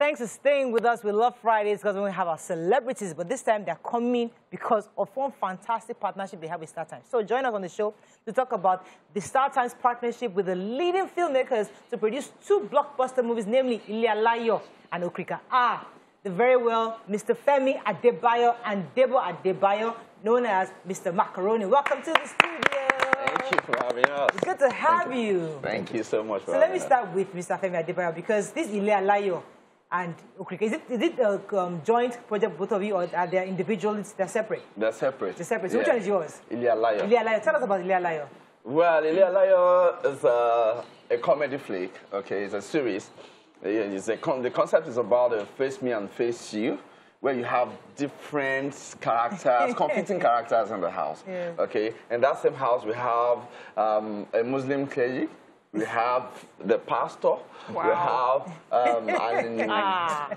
Thanks for staying with us. We love Fridays because we have our celebrities, but this time they're coming because of one fantastic partnership they have with StarTimes. So join us on the show to talk about the StarTimes partnership with the leading filmmakers to produce 2 blockbuster movies, namely Ile-Ayo and Okirika. The very well Mr. Femi Adebayo and Iyabo Adebayo, known as Mr. Macaroni. Welcome to the studio. Thank you for having us. It's good to have you. Thank you so much for having us. So let me start with Mr. Femi Adebayo, because this Ile-Ayo and Okirika, is it a joint project, both of you, or are they individual? They're separate? They're separate. They're separate. So which one is yours? Ile-Ayo. Ile-Ayo. Tell us about Ile-Ayo. Well, Ile-Ayo is a comedy flick, okay? It's a series. The concept is about Face Me and Face You, where you have different characters, competing characters in the house, okay? In that same house, we have a Muslim clergy, we have the pastor, wow.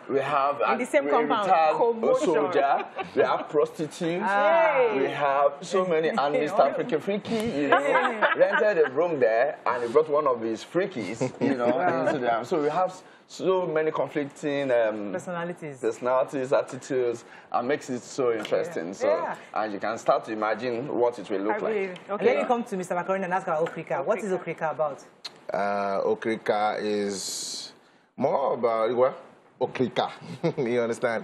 we have in the same compound, a soldier, we have prostitutes, we have so many, and Mr. African Freaky, you know, rented a room there, and he brought one of his freakies, you know, into them. So we have so many conflicting personalities, attitudes, and makes it so interesting. And you can start to imagine what it will look like. Okay. Let me come to Mr. Macaroni and ask about Okirika. What is Okirika about? Okirika is more about Okirika. You understand?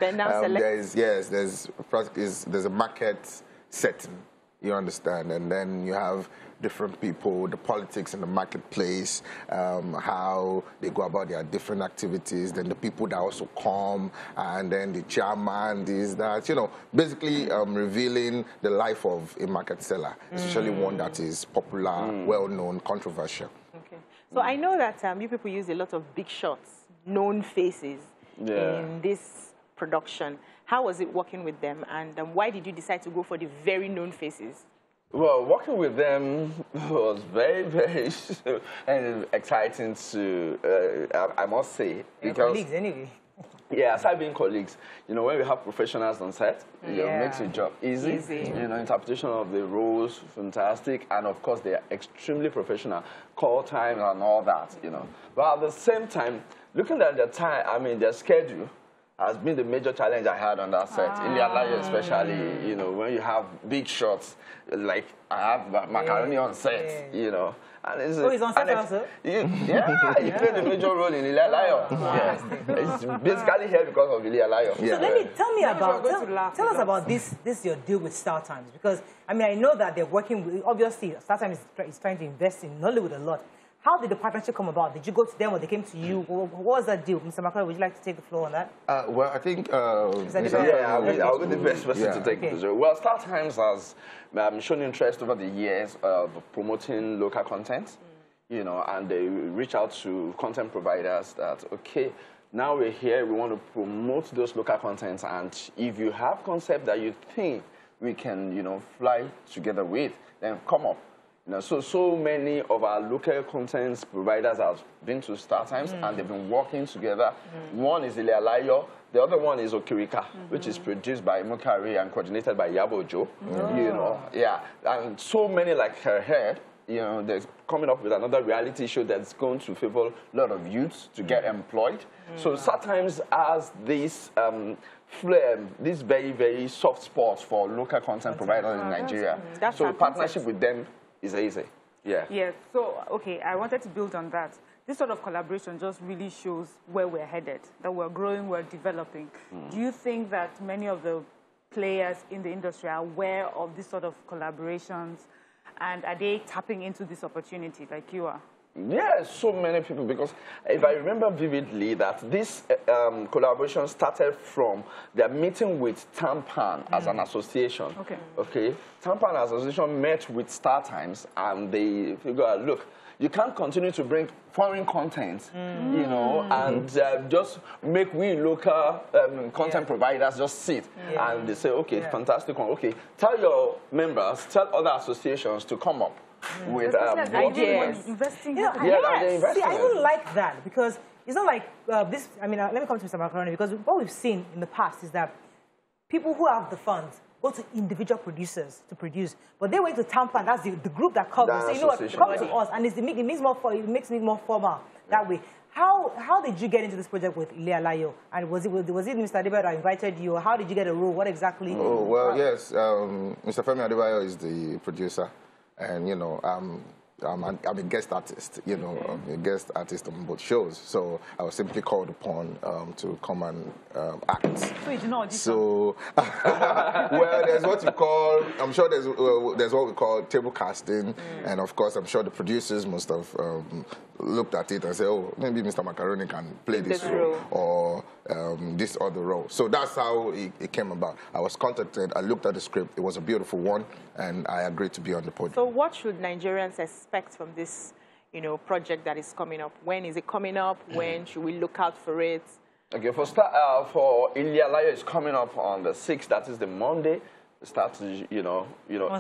There's a market setting. You understand, and then you have different people, the politics in the marketplace, how they go about their different activities, then the people that also come, and then the chairman, this, that, you know, basically revealing the life of a market seller, especially one that is popular, well-known, controversial. Okay. So I know that you people use a lot of big shots, known faces in this production. How was it working with them, and why did you decide to go for the very known faces? Well, working with them was very, very exciting to, I must say. Because colleagues, anyway. Yeah, aside being colleagues, you know, when we have professionals on set, it makes the job easy. You know, interpretation of the roles, fantastic, and of course they are extremely professional, call time and all that, you know. But at the same time, looking at their time, I mean, their schedule has been the major challenge I had on that set. Ile-Ayo especially, you know, when you have big shots, like I have Macaroni on set, you know. And it's, he's on set also? He played a major role in Ile-Ayo. It's basically here because of Ile-Ayo. So tell us about this your deal with StarTimes, because I mean I know that they're working with, obviously StarTimes is trying to invest in Nollywood a lot. How did the partnership come about? Did you go to them or they came to you? What was that deal? Mr. Macaroni, would you like to take the floor on that? Well, I think... I'll be the best person to take the floor. Well, StarTimes has shown interest over the years of promoting local content, you know, and they reach out to content providers that, okay, now we're here, we want to promote those local contents, and if you have concept that you think we can, you know, fly together with, then come up. You know, so many of our local content providers have been to StarTimes and they've been working together. One is Ile-Ayo, the other one is Okirika, which is produced by Macaroni and coordinated by Iyabo Ojo. You know, and so many like her, you know, they're coming up with another reality show that's going to favor a lot of youths to get employed. So StarTimes has this this very, very soft spot for local content providers in Nigeria. So partnership with them is easy. Yes. So, okay, I wanted to build on that. This sort of collaboration just really shows where we're headed, that we're growing, we're developing. Do you think that many of the players in the industry are aware of this sort of collaborations, and are they tapping into this opportunity like you are? Yeah, so many people, because if I remember vividly that this collaboration started from their meeting with Tampan as an association. Okay. Tampan as an association met with StarTimes and they figured out, look, you can't continue to bring foreign content, you know, and just make we local content providers just sit. And they say, okay, fantastic one. Okay, tell your members, tell other associations to come up with ideas. See, I even like that, because it's not like this. I mean, let me come to Mr. Macaroni, because what we've seen in the past is that people who have the funds go to individual producers to produce, but they went to Tampa. That's the group that covers. So you know what? Come to us, and it makes it more formal that way. How did you get into this project with Ile-Ayo? And was it Mr. Adebayo that invited you? How did you get a role? What exactly? Oh, well, yes. Mr. Femi Adebayo is the producer. And, you know, I'm a guest artist, you know, I'm a guest artist on both shows. So I was simply called upon to come and act. So you did not audition? So, well, there's what you call, I'm sure there's what we call table casting. And of course, I'm sure the producers must have looked at it and said, oh, maybe Mr. Macaroni can play this role or this other role. So that's how it came about. I was contacted, I looked at the script, it was a beautiful one, and I agreed to be on the podium. So what should Nigerians expect from this, you know, project that is coming up? When is it coming up? When should we look out for it? Okay, for Ile-Ayo is coming up on the 6th, that is the Monday. Start, you know, on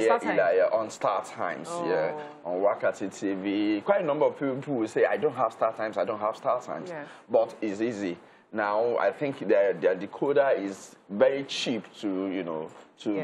StarTimes, yeah, on Wakati TV. Quite a number of people will say, I don't have StarTimes, I don't have StarTimes. Yes. But it's easy. Now, I think their decoder is very cheap to,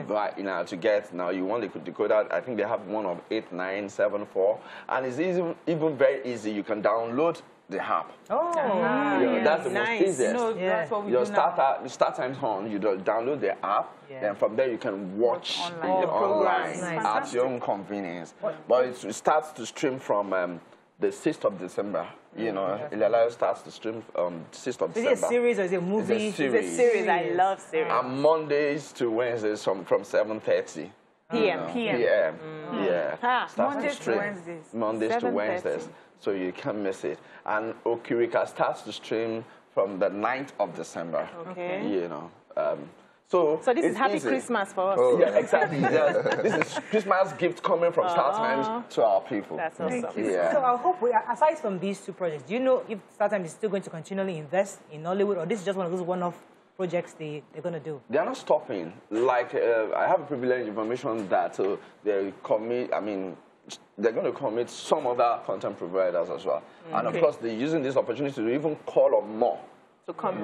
buy, to get. Now, you want the decoder, I think they have one of 8974. And it's even very easy. You can download the app. Oh, that's the most easiest. No, that's what we do now. StarTimes on, you download the app, and from there you can watch online at your own convenience. But it starts to stream from the 6th of December. You know, Ile-Ayo starts to stream 6th of December. Is it a series or is it a movie? It's a series. I love series. And Mondays to Wednesdays from 7:30 p.m. Yeah. Mondays to Wednesdays. Mondays to Wednesdays. So you can't miss it. And Okirika starts to stream from the 9th of December. Okay. You know. So this is Happy Christmas for us. Oh, yeah, exactly. This is Christmas gift coming from StarTimes to our people. That's awesome. Yeah. So I hope, aside from these two projects, do you know if StarTimes is still going to continually invest in Nollywood, or this is just one of those one-off projects they're going to do? They're not stopping. Like, I have privileged information that they're going to commit some other content providers as well. And of course, they're using this opportunity to even call on more. To come.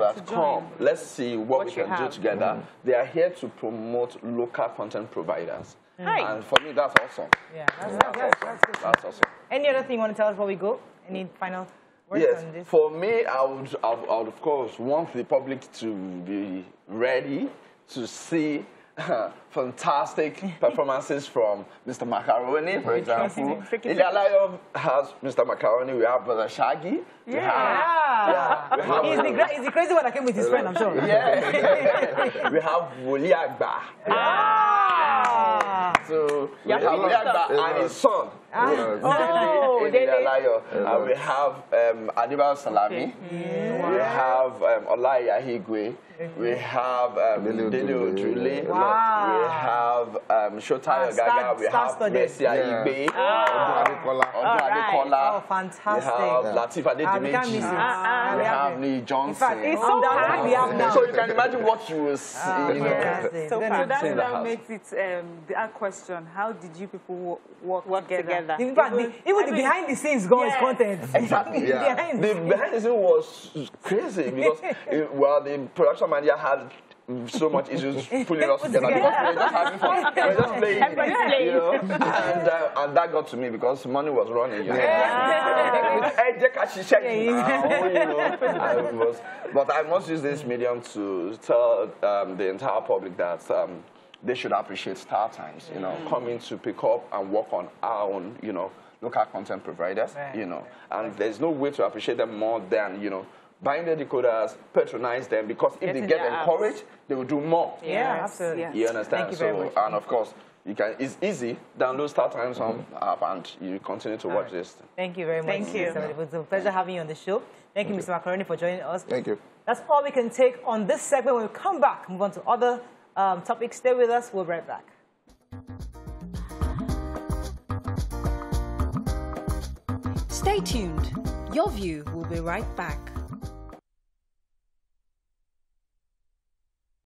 Let's see what we can do together. They are here to promote local content providers. And for me, that's awesome. Yeah, that's awesome. Any other thing you want to tell us before we go? Any final words on this? For me, I would of course want the public to be ready to see fantastic performances from Mr. Macaroni, for example. Ile-Ayo has Mr. Macaroni. We have Broda Shaggi. He's the crazy one that came with his friend, I'm sure. Yeah. We have Aigbe. So we have Aigbe and his son. Ile-Ayo. And we have Adebayo Salami. We have Aigbe. We have Ile-Ayo. We have Showtime Gaga. We have Messi Aigbe. Oh, fantastic. We have Latif Adedimeji. We have Lee Johnson. In fact, it's so we have now. So you can imagine what you will see. So that makes it the question: how did you people work together? In fact, even the behind the scenes is content. Exactly. Yeah. The behind the scenes was crazy because the production manager had so much issues pulling us together because we were just having fun. We were just playing, you know. And that got to me because money was running. You know. But I must use this medium to tell the entire public that they should appreciate StarTimes. You know, coming to pick up and work on our own, you know, local content providers. You know, and there's no way to appreciate them more than, you know, buying the decoders, patronize them, because if they get encouraged, they will do more. Yeah, absolutely. Yeah. You understand? Thank you very much. And of course, it's easy. Download StarTimes on app and you continue to watch this. Thank you very much. Thank you. It was a pleasure having you on the show. Thank you, Mr. Macaroni, for joining us. Thank you. That's all we can take on this segment. When we come back, move on to other topics. Stay with us. We'll be right back. Stay tuned. Your View will be right back.